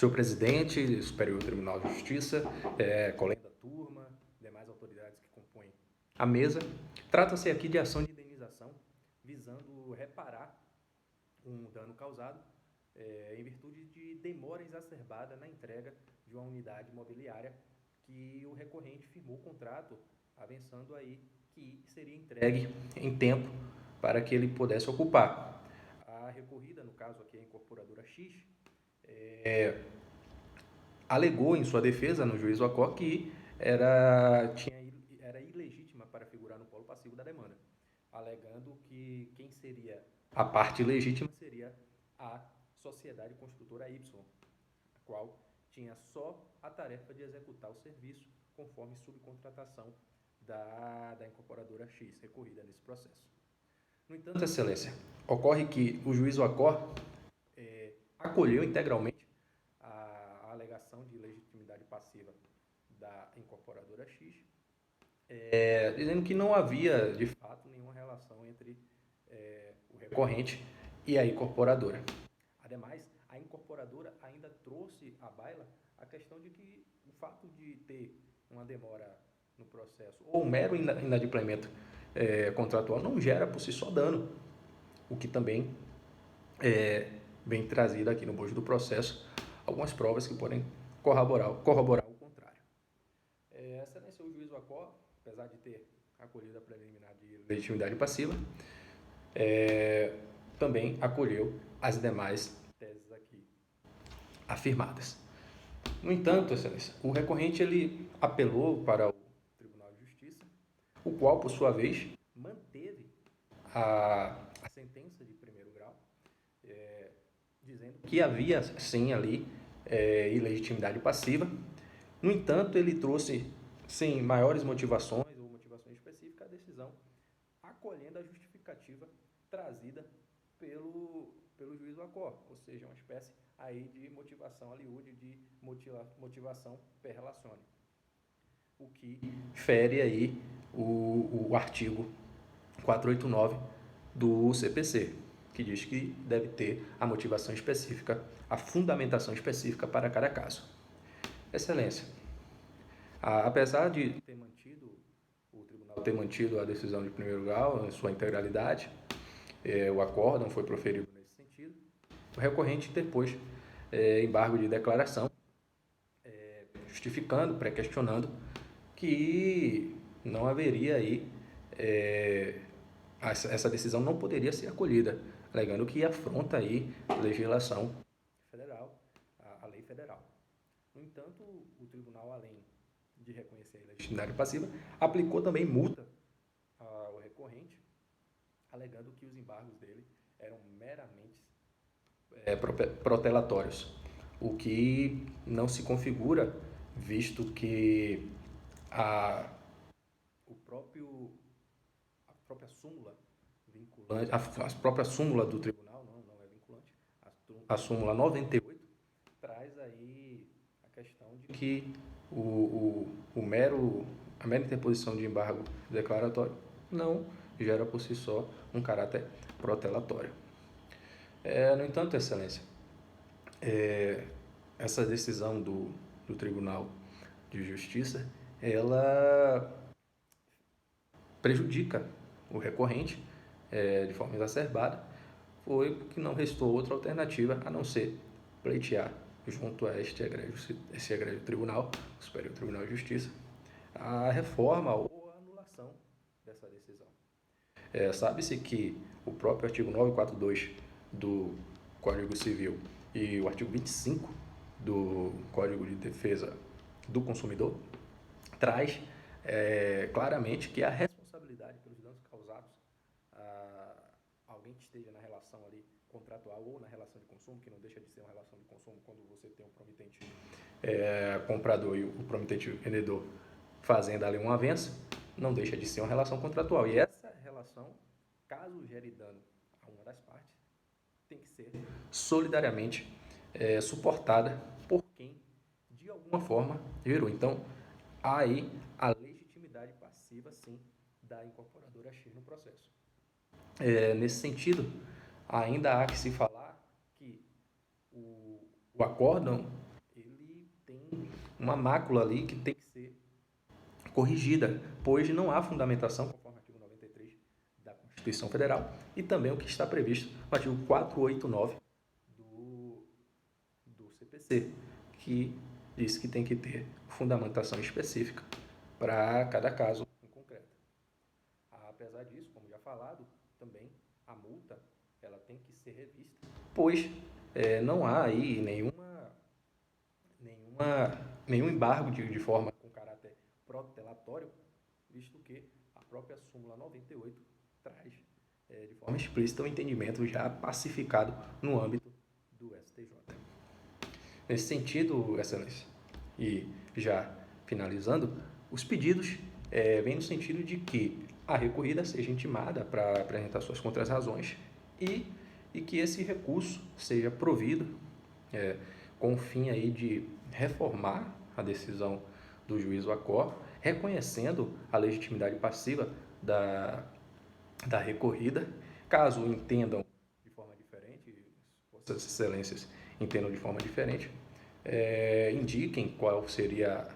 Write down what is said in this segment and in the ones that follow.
Senhor presidente, Superior Tribunal de Justiça, colega da turma, demais autoridades que compõem a mesa, trata-se aqui de ação de indenização visando reparar um dano causado em virtude de demora exacerbada na entrega de uma unidade imobiliária que o recorrente firmou o contrato avançando aí que seria entregue em tempo para que ele pudesse ocupar. A recorrida, no caso aqui a incorporadora X, alegou em sua defesa no juízo ACO que era ilegítima para figurar no polo passivo da demanda, alegando que quem seria a parte legítima seria a sociedade construtora Y, a qual tinha só a tarefa de executar o serviço conforme subcontratação da incorporadora X recorrida nesse processo. No entanto, Excelência, ocorre que o juízo ACO acolheu integralmente a alegação de legitimidade passiva da incorporadora X, dizendo que não havia, de fato, nenhuma relação entre o recorrente e a incorporadora. Ademais, a incorporadora ainda trouxe à baila a questão de que o fato de ter uma demora no processo ou um mero inadimplemento contratual não gera por si só dano, o que também vem trazido aqui no bojo do processo algumas provas que podem corroborar o contrário. Excelência, o juízo ACO, apesar de ter acolhido a preliminar de legitimidade passiva, também acolheu as demais teses aqui afirmadas. No entanto, Excelência, o recorrente ele apelou para o Tribunal de Justiça, o qual, por sua vez, manteve a sentença de primeiro grau, dizendo que havia, sim, ali ilegitimidade passiva. No entanto, ele trouxe, sem maiores motivações ou motivações específicas, a decisão acolhendo a justificativa trazida pelo juiz do ACO, ou seja, uma espécie aí de motivação aliúde, de motivação per relacione, o que fere aí o artigo 489 do CPC, que diz que deve ter a motivação específica, a fundamentação específica para cada caso. Excelência, apesar de o tribunal ter mantido a decisão de primeiro grau em sua integralidade, o acórdão foi proferido nesse sentido, o recorrente interpôs embargo de declaração, justificando, pré-questionando que não haveria aí, essa decisão não poderia ser acolhida, alegando que afronta aí a legislação federal, a lei federal. No entanto, o tribunal, além de reconhecer a legitimidade passiva, aplicou também multa ao recorrente, alegando que os embargos dele eram meramente protelatórios, o que não se configura, visto que a própria súmula vinculante, a própria súmula do tribunal não é vinculante, a súmula 98 traz aí a questão de que a mera interposição de embargo declaratório não gera por si só um caráter protelatório. No entanto, Excelência, essa decisão do Tribunal de Justiça, ela prejudica o recorrente de forma exacerbada, foi que não restou outra alternativa a não ser pleitear junto a esse egrégio tribunal, o Superior Tribunal de Justiça, a reforma ou a anulação dessa decisão. Sabe-se que o próprio artigo 942 do Código Civil e o artigo 25 do Código de Defesa do Consumidor traz claramente que a responsabilidade pelos danos causados a alguém que esteja na relação ali contratual ou na relação de consumo, que não deixa de ser uma relação de consumo quando você tem um promitente comprador e o promitente vendedor fazendo ali uma avença, não deixa de ser uma relação contratual. E essa relação, caso gere dano a uma das partes, tem que ser solidariamente suportada por quem, de alguma forma, gerou. Então, há aí a legitimidade passiva, sim, da incorporadora X no processo. Nesse sentido, ainda há que se falar que o acórdão uma mácula ali que tem que ser corrigida, pois não há fundamentação, conforme o artigo 93 da Constituição Federal, e também o que está previsto no artigo 489 do CPC, que diz que tem que ter fundamentação específica para cada caso em concreto. Apesar disso, como já falado, também a multa ela tem que ser revista, pois não há aí nenhum embargo de forma com caráter protelatório, visto que a própria súmula 98 traz de forma explícita o entendimento já pacificado no âmbito do STJ. Nesse sentido, Excelência, e já finalizando, os pedidos vêm no sentido de que a recorrida seja intimada para apresentar suas contras-razões e que esse recurso seja provido com o fim aí de reformar a decisão do juiz Acor, reconhecendo a legitimidade passiva da recorrida. Caso entendam de forma diferente, Vossas Excelências entendam de forma diferente, indiquem qual seria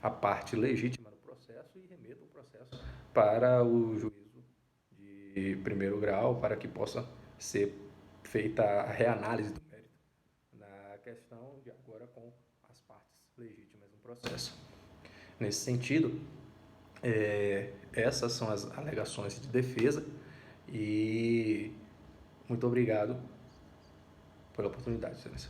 a parte legítima no processo e remetam o processo para o juízo de primeiro grau para que possa ser feita a reanálise do mérito na questão de agora com as partes legítimas no processo. Nesse sentido, essas são as alegações de defesa e muito obrigado pela oportunidade, Excelência.